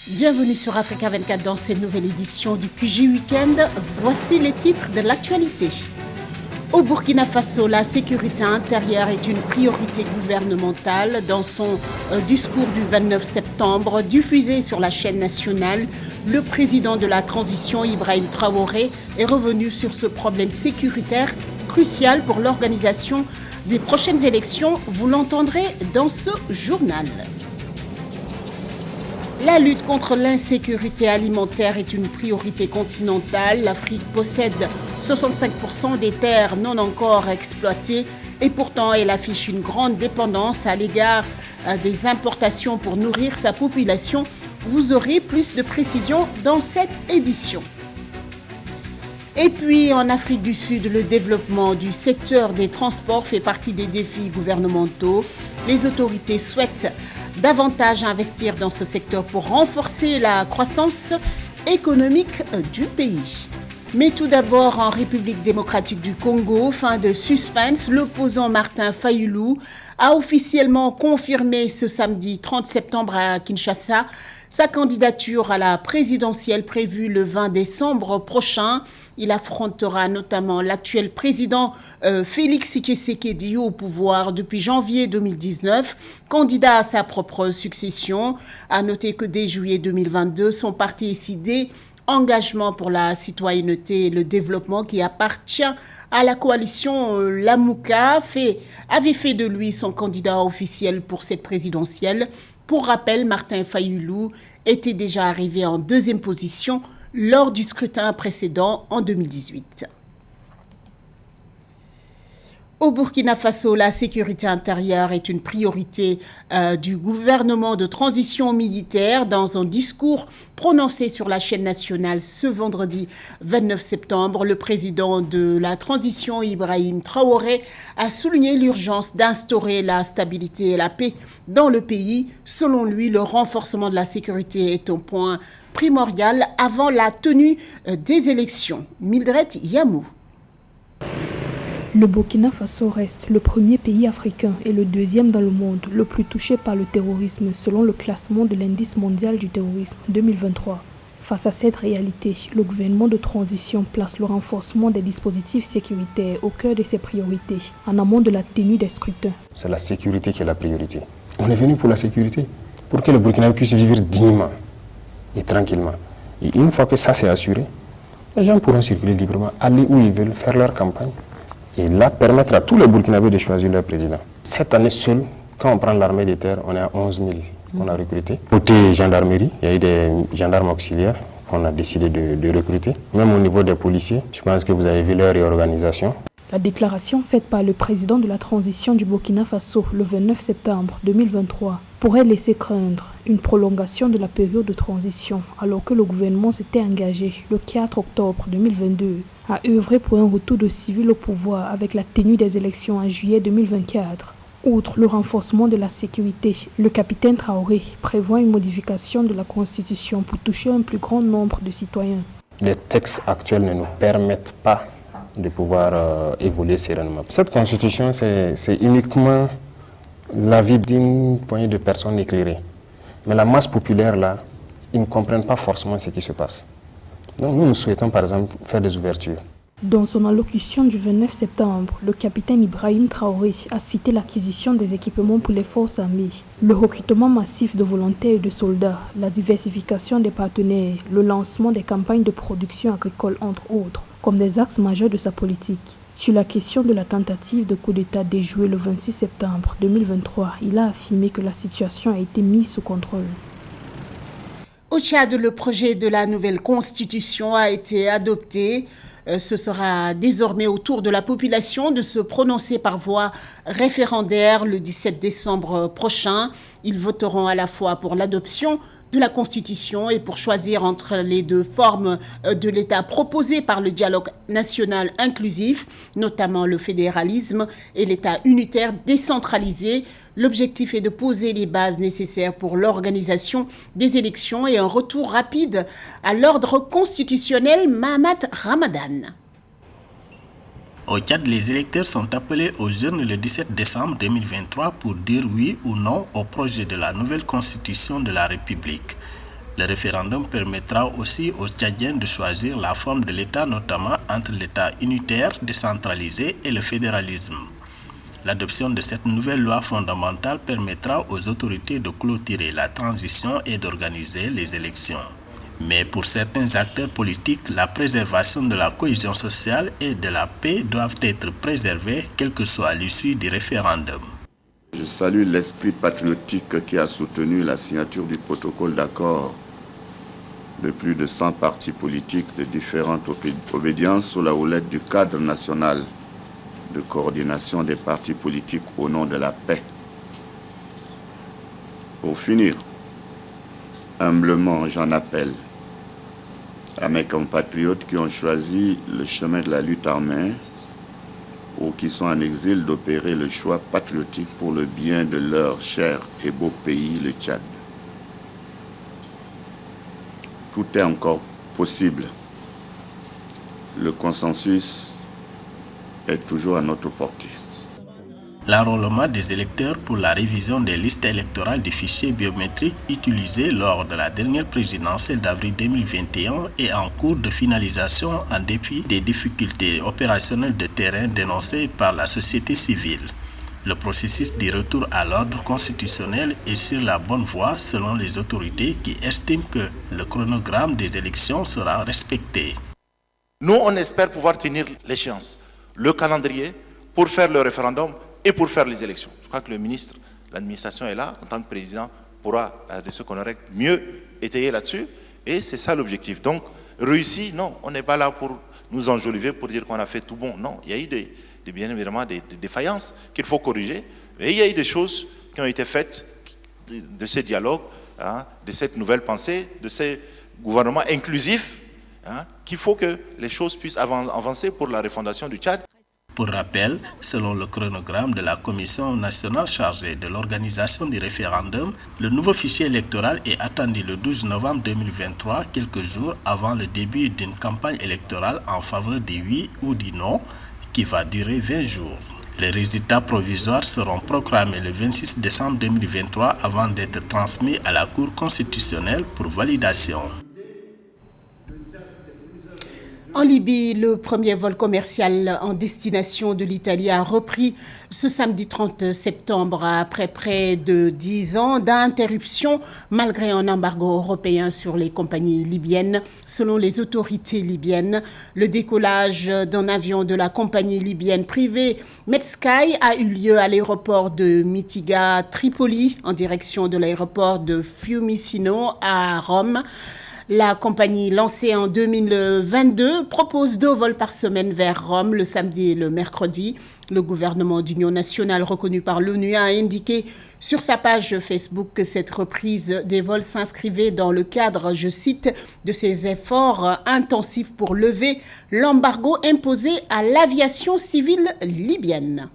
Bienvenue sur Africa 24 dans cette nouvelle édition du QG Weekend. Voici les titres de l'actualité. Au Burkina Faso, la sécurité intérieure est une priorité gouvernementale. Dans son discours du 29 septembre, diffusé sur la chaîne nationale, le président de la transition, Ibrahim Traoré, est revenu sur ce problème sécuritaire crucial pour l'organisation des prochaines élections. Vous l'entendrez dans ce journal. La lutte contre l'insécurité alimentaire est une priorité continentale. L'Afrique possède 65% des terres non encore exploitées et pourtant elle affiche une grande dépendance à l'égard des importations pour nourrir sa population. Vous aurez plus de précisions dans cette édition. Et puis en Afrique du Sud, le développement du secteur des transports fait partie des défis gouvernementaux. Les autorités souhaitent davantage investir dans ce secteur pour renforcer la croissance économique du pays. Mais tout d'abord, en République démocratique du Congo, fin de suspense, l'opposant Martin Fayulu a officiellement confirmé ce samedi 30 septembre à Kinshasa sa candidature à la présidentielle prévue le 20 décembre prochain. Il affrontera notamment l'actuel président Félix Tshisekedi au pouvoir depuis janvier 2019, candidat à sa propre succession. À noter que dès juillet 2022, son parti est cédé Engagement pour la citoyenneté et le développement qui appartient à la coalition Lamuka avait fait de lui son candidat officiel pour cette présidentielle. Pour rappel, Martin Fayulu était déjà arrivé en deuxième position lors du scrutin précédent en 2018. Au Burkina Faso, la sécurité intérieure est une priorité du gouvernement de transition militaire. Dans un discours prononcé sur la chaîne nationale ce vendredi 29 septembre, le président de la transition, Ibrahim Traoré, a souligné l'urgence d'instaurer la stabilité et la paix dans le pays. Selon lui, le renforcement de la sécurité est un point primordial avant la tenue des élections. Mildred Yamou. Le Burkina Faso reste le premier pays africain et le deuxième dans le monde le plus touché par le terrorisme selon le classement de l'indice mondial du terrorisme 2023. Face à cette réalité, le gouvernement de transition place le renforcement des dispositifs sécuritaires au cœur de ses priorités, en amont de la tenue des scrutins. C'est la sécurité qui est la priorité. On est venu pour la sécurité, pour que le Burkina puisse vivre dignement et tranquillement. Et une fois que ça c'est assuré, les gens pourront circuler librement, aller où ils veulent, faire leur campagne. Et là, permettre à tous les Burkinabés de choisir leur président. Cette année seule, quand on prend l'armée des terres, on est à 11 000 qu'on a recrutés. Côté gendarmerie, il y a eu des gendarmes auxiliaires qu'on a décidé de recruter. Même au niveau des policiers, je pense que vous avez vu leur réorganisation. La déclaration faite par le président de la transition du Burkina Faso le 29 septembre 2023 pourrait laisser craindre une prolongation de la période de transition alors que le gouvernement s'était engagé le 4 octobre 2022 à œuvrer pour un retour de civils au pouvoir avec la tenue des élections en juillet 2024. Outre le renforcement de la sécurité, le capitaine Traoré prévoit une modification de la Constitution pour toucher un plus grand nombre de citoyens. Les textes actuels ne nous permettent pas de pouvoir évoluer sereinement. Cette constitution, c'est uniquement l'avis d'une poignée de personnes éclairées. Mais la masse populaire, là, ils ne comprennent pas forcément ce qui se passe. Donc nous souhaitons, par exemple, faire des ouvertures. Dans son allocution du 29 septembre, le capitaine Ibrahim Traoré a cité l'acquisition des équipements pour les forces armées, le recrutement massif de volontaires et de soldats, la diversification des partenaires, le lancement des campagnes de production agricole, entre autres, comme des axes majeurs de sa politique. Sur la question de la tentative de coup d'État déjouée le 26 septembre 2023, il a affirmé que la situation a été mise sous contrôle. Au Tchad, le projet de la nouvelle constitution a été adopté. Ce sera désormais au tour de la population de se prononcer par voie référendaire le 17 décembre prochain. Ils voteront à la fois pour l'adoption de la Constitution et pour choisir entre les deux formes de l'État proposées par le dialogue national inclusif, notamment le fédéralisme et l'État unitaire décentralisé. L'objectif est de poser les bases nécessaires pour l'organisation des élections et un retour rapide à l'ordre constitutionnel. Mahamat Ramadan. Au Tchad, les électeurs sont appelés aux urnes le 17 décembre 2023 pour dire oui ou non au projet de la nouvelle constitution de la République. Le référendum permettra aussi aux Tchadiens de choisir la forme de l'État, notamment entre l'État unitaire décentralisé et le fédéralisme. L'adoption de cette nouvelle loi fondamentale permettra aux autorités de clôturer la transition et d'organiser les élections. Mais pour certains acteurs politiques, la préservation de la cohésion sociale et de la paix doivent être préservées, quelle que soit l'issue du référendum. Je salue l'esprit patriotique qui a soutenu la signature du protocole d'accord de plus de 100 partis politiques de différentes obédiences sous la houlette du cadre national de coordination des partis politiques au nom de la paix. Pour finir, humblement, j'en appelle à mes compatriotes qui ont choisi le chemin de la lutte armée ou qui sont en exil d'opérer le choix patriotique pour le bien de leur cher et beau pays, le Tchad. Tout est encore possible. Le consensus est toujours à notre portée. L'enrôlement des électeurs pour la révision des listes électorales du fichier biométrique utilisé lors de la dernière présidentielle d'avril 2021 est en cours de finalisation en dépit des difficultés opérationnelles de terrain dénoncées par la société civile. Le processus du retour à l'ordre constitutionnel est sur la bonne voie selon les autorités qui estiment que le chronogramme des élections sera respecté. Nous, on espère pouvoir tenir l'échéance, le calendrier pour faire le référendum et pour faire les élections. Je crois que le ministre, l'administration est là, en tant que président, pourra, de ce qu'on aurait mieux étayer là-dessus. Et c'est ça l'objectif. Donc, réussi, non, on n'est pas là pour nous enjoliver, pour dire qu'on a fait tout bon. Non, il y a eu bien évidemment des défaillances qu'il faut corriger. Mais il y a eu des choses qui ont été faites de ces dialogues, de cette nouvelle pensée, de ces gouvernements inclusifs, qu'il faut que les choses puissent avancer pour la refondation du Tchad. Pour rappel, selon le chronogramme de la Commission nationale chargée de l'organisation du référendum, le nouveau fichier électoral est attendu le 12 novembre 2023, quelques jours avant le début d'une campagne électorale en faveur du oui ou du non, qui va durer 20 jours. Les résultats provisoires seront proclamés le 26 décembre 2023 avant d'être transmis à la Cour constitutionnelle pour validation. En Libye, le premier vol commercial en destination de l'Italie a repris ce samedi 30 septembre après près de 10 ans d'interruption malgré un embargo européen sur les compagnies libyennes. Selon les autorités libyennes, le décollage d'un avion de la compagnie libyenne privée Medsky a eu lieu à l'aéroport de Mitiga Tripoli en direction de l'aéroport de Fiumicino à Rome. La compagnie lancée en 2022 propose 2 vols par semaine vers Rome le samedi et le mercredi. Le gouvernement d'union nationale reconnu par l'ONU a indiqué sur sa page Facebook que cette reprise des vols s'inscrivait dans le cadre, je cite, de ses efforts intensifs pour lever l'embargo imposé à l'aviation civile libyenne.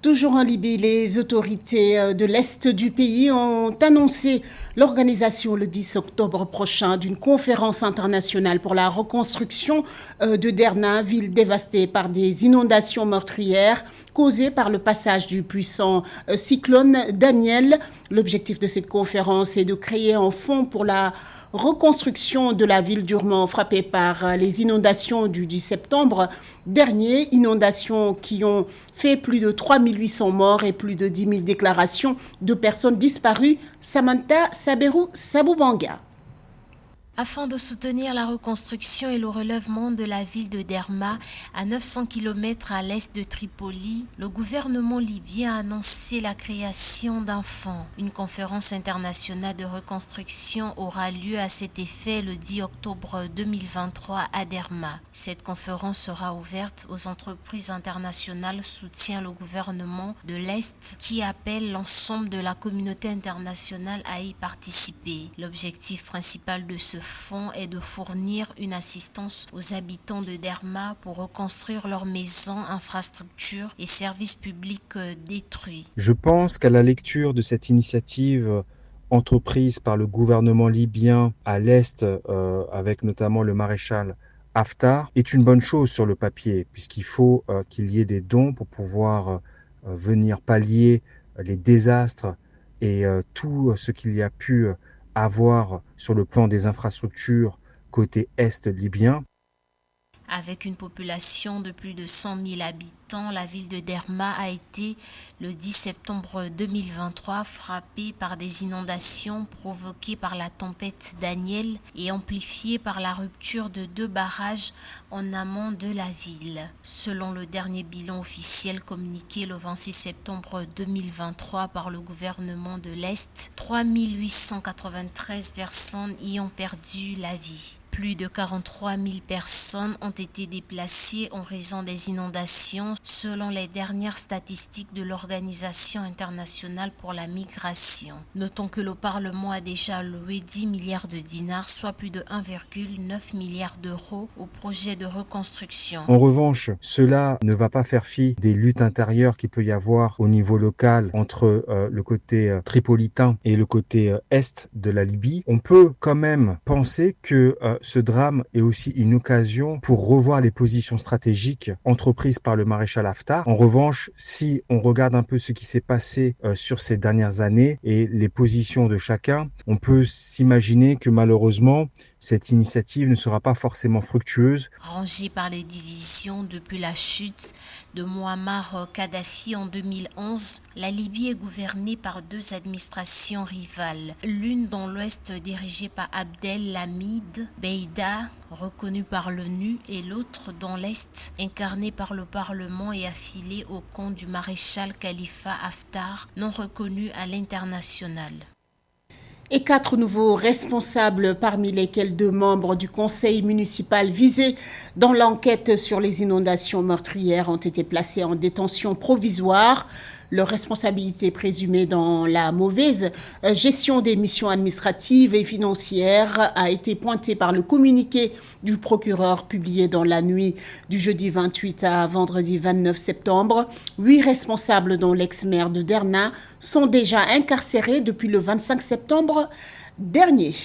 Toujours en Libye, les autorités de l'Est du pays ont annoncé l'organisation le 10 octobre prochain d'une conférence internationale pour la reconstruction de Derna, ville dévastée par des inondations meurtrières causées par le passage du puissant cyclone Daniel. L'objectif de cette conférence est de créer un fonds pour la reconstruction de la ville durement frappée par les inondations du 10 septembre dernier, inondations qui ont fait plus de 3800 morts et plus de 10 000 déclarations de personnes disparues. Samantha Saberou Saboubanga. Afin de soutenir la reconstruction et le relèvement de la ville de Derma, à 900 km à l'est de Tripoli, le gouvernement libyen a annoncé la création d'un fonds. Une conférence internationale de reconstruction aura lieu à cet effet le 10 octobre 2023 à Derma. Cette conférence sera ouverte aux entreprises internationales, soutient le gouvernement de l'Est qui appelle l'ensemble de la communauté internationale à y participer. L'objectif principal de ce fonds est de fournir une assistance aux habitants de Derma pour reconstruire leurs maisons, infrastructures et services publics détruits. Je pense qu'à la lecture de cette initiative entreprise par le gouvernement libyen à l'Est, avec notamment le maréchal Haftar, est une bonne chose sur le papier, puisqu'il faut qu'il y ait des dons pour pouvoir venir pallier les désastres et tout ce qu'il y a pu avoir sur le plan des infrastructures côté est libyen. Avec une population de plus de 100 000 habitants, la ville de Derma a été, le 10 septembre 2023, frappée par des inondations provoquées par la tempête Daniel et amplifiées par la rupture de 2 barrages en amont de la ville. Selon le dernier bilan officiel communiqué le 26 septembre 2023 par le gouvernement de l'Est, 3 893 personnes y ont perdu la vie. Plus de 43 000 personnes ont été déplacées en raison des inondations, selon les dernières statistiques de l'Organisation internationale pour la migration. Notons que le Parlement a déjà alloué 10 milliards de dinars, soit plus de 1,9 milliard d'euros, au projet de reconstruction. En revanche, cela ne va pas faire fi des luttes intérieures qu'il peut y avoir au niveau local entre le côté tripolitain et le côté est de la Libye. On peut quand même penser que ce drame est aussi une occasion pour revoir les positions stratégiques entreprises par le maréchal Haftar. En revanche, si on regarde un peu ce qui s'est passé sur ces dernières années et les positions de chacun, on peut s'imaginer que malheureusement, cette initiative ne sera pas forcément fructueuse. Rangée par les divisions depuis la chute de Muammar Kadhafi en 2011, la Libye est gouvernée par 2 administrations rivales. L'une dans l'ouest dirigée par Abdelhamid Beida, reconnu par l'ONU, et l'autre dans l'est, incarnée par le Parlement et affiliée au camp du maréchal Khalifa Haftar, non reconnu à l'international. Et 4 nouveaux responsables, parmi lesquels 2 membres du conseil municipal visés dans l'enquête sur les inondations meurtrières, ont été placés en détention provisoire. Leur responsabilité présumée dans la mauvaise gestion des missions administratives et financières a été pointée par le communiqué du procureur publié dans la nuit du jeudi 28 à vendredi 29 septembre. 8 responsables, dont l'ex-maire de Derna, sont déjà incarcérés depuis le 25 septembre dernier.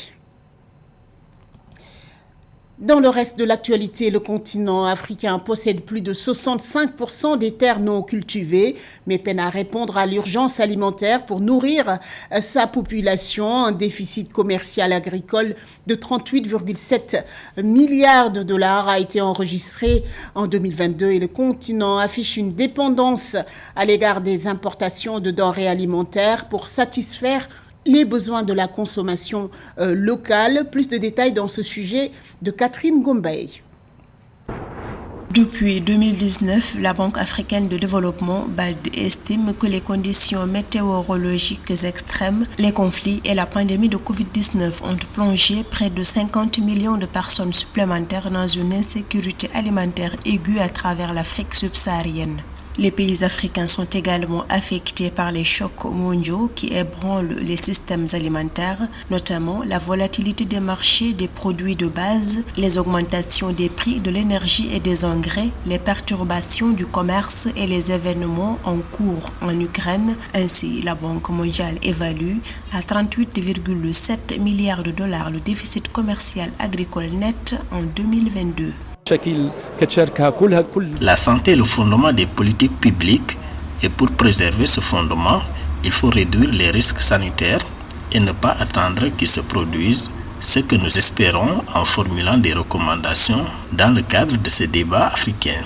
Dans le reste de l'actualité, le continent africain possède plus de 65% des terres non cultivées, mais peine à répondre à l'urgence alimentaire pour nourrir sa population. Un déficit commercial agricole de 38,7 milliards de dollars a été enregistré en 2022 et le continent affiche une dépendance à l'égard des importations de denrées alimentaires pour satisfaire les besoins de la consommation locale. Plus de détails dans ce sujet de Catherine Gombay. Depuis 2019, la Banque africaine de développement (BAD) estime que les conditions météorologiques extrêmes, les conflits et la pandémie de Covid-19 ont plongé près de 50 millions de personnes supplémentaires dans une insécurité alimentaire aiguë à travers l'Afrique subsaharienne. Les pays africains sont également affectés par les chocs mondiaux qui ébranlent les systèmes alimentaires, notamment la volatilité des marchés des produits de base, les augmentations des prix de l'énergie et des engrais, les perturbations du commerce et les événements en cours en Ukraine. Ainsi, la Banque mondiale évalue à 38,7 milliards de dollars le déficit commercial agricole net en 2022. La santé est le fondement des politiques publiques et pour préserver ce fondement, il faut réduire les risques sanitaires et ne pas attendre qu'ils se produisent, ce que nous espérons en formulant des recommandations dans le cadre de ces débats africains.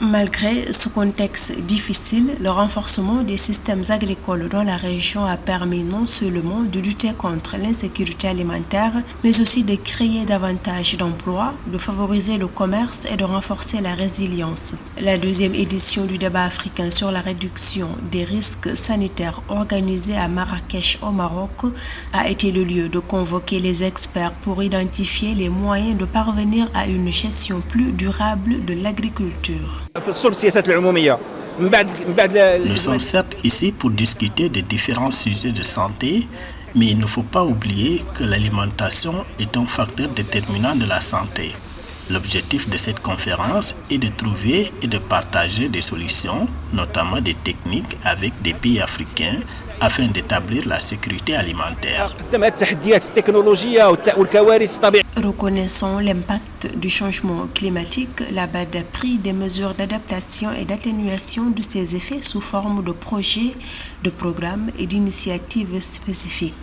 Malgré ce contexte difficile, le renforcement des systèmes agricoles dans la région a permis non seulement de lutter contre l'insécurité alimentaire, mais aussi de créer davantage d'emplois, de favoriser le commerce et de renforcer la résilience. La 2e édition du débat africain sur la réduction des risques sanitaires organisée à Marrakech au Maroc a été le lieu de convoquer les experts pour identifier les moyens de parvenir à une gestion plus durable de l'agriculture. Nous sommes certes ici pour discuter de différents sujets de santé, mais il ne faut pas oublier que l'alimentation est un facteur déterminant de la santé. L'objectif de cette conférence est de trouver et de partager des solutions, notamment des techniques avec des pays africains, afin d'établir la sécurité alimentaire. Reconnaissant l'impact du changement climatique, la BAD a pris des mesures d'adaptation et d'atténuation de ces effets sous forme de projets, de programmes et d'initiatives spécifiques.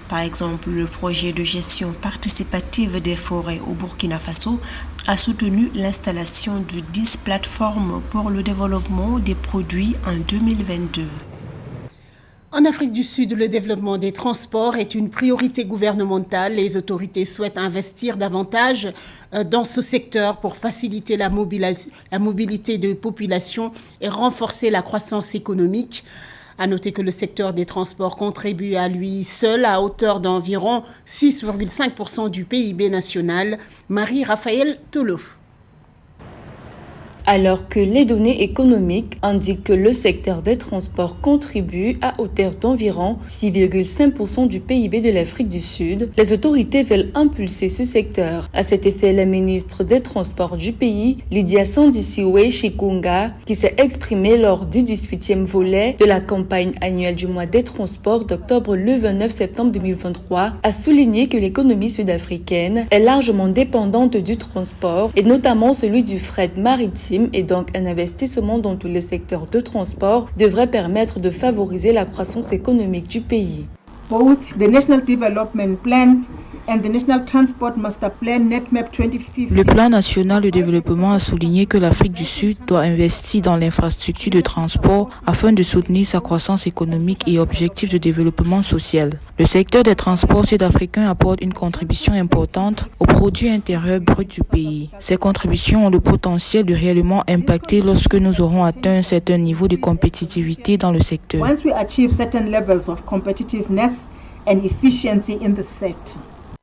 Par exemple, le projet de gestion participative des forêts au Burkina Faso a soutenu l'installation de 10 plateformes pour le développement des produits en 2022. En Afrique du Sud, le développement des transports est une priorité gouvernementale. Les autorités souhaitent investir davantage dans ce secteur pour faciliter la mobilité de population et renforcer la croissance économique. À noter que le secteur des transports contribue à lui seul à hauteur d'environ 6,5% du PIB national. Marie-Raphaël Tolo. Alors que les données économiques indiquent que le secteur des transports contribue à hauteur d'environ 6,5% du PIB de l'Afrique du Sud, les autorités veulent impulser ce secteur. À cet effet, la ministre des Transports du pays, Lydia Sandisiwe Shikunga, qui s'est exprimée lors du 18e volet de la campagne annuelle du mois des transports d'octobre le 29 septembre 2023, a souligné que l'économie sud-africaine est largement dépendante du transport et notamment celui du fret maritime, et donc un investissement dans tous les secteurs de transport devrait permettre de favoriser la croissance économique du pays. Both the National Development Plan and the National Transport Master Plan NetMap 2050. Le plan national de développement a souligné que l'Afrique du Sud doit investir dans l'infrastructure de transport afin de soutenir sa croissance économique et objectifs de développement social. Le secteur des transports sud-africains apporte une contribution importante au produit intérieur brut du pays. Ces contributions ont le potentiel de réellement impacter lorsque nous aurons atteint un certain niveau de compétitivité dans le secteur. Once we achieve certain levels of competitiveness and efficiency in the sector.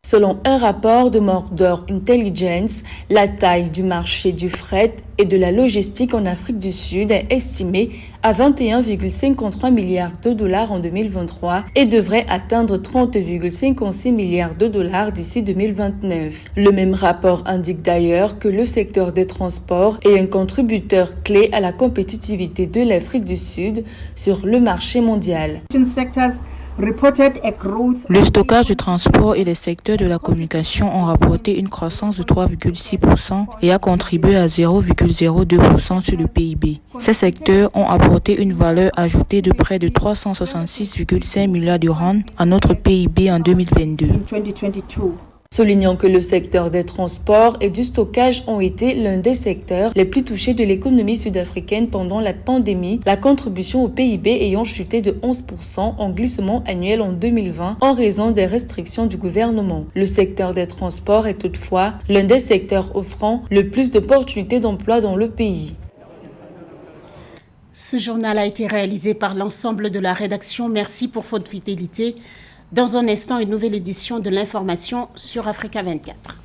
Selon un rapport de Mordor Intelligence, la taille du marché du fret et de la logistique en Afrique du Sud est estimée à 21,53 milliards de dollars en 2023 et devrait atteindre 30,56 milliards de dollars d'ici 2029. Le même rapport indique d'ailleurs que le secteur des transports est un contributeur clé à la compétitivité de l'Afrique du Sud sur le marché mondial. Le stockage de transport et les secteurs de la communication ont rapporté une croissance de 3,6% et a contribué à 0,02% sur le PIB. Ces secteurs ont apporté une valeur ajoutée de près de 366,5 milliards de rand à notre PIB en 2022. Soulignant que le secteur des transports et du stockage ont été l'un des secteurs les plus touchés de l'économie sud-africaine pendant la pandémie, la contribution au PIB ayant chuté de 11% en glissement annuel en 2020 en raison des restrictions du gouvernement. Le secteur des transports est toutefois l'un des secteurs offrant le plus d'opportunités d'emploi dans le pays. Ce journal a été réalisé par l'ensemble de la rédaction. Merci pour votre fidélité. Dans un instant, une nouvelle édition de l'information sur Africa 24.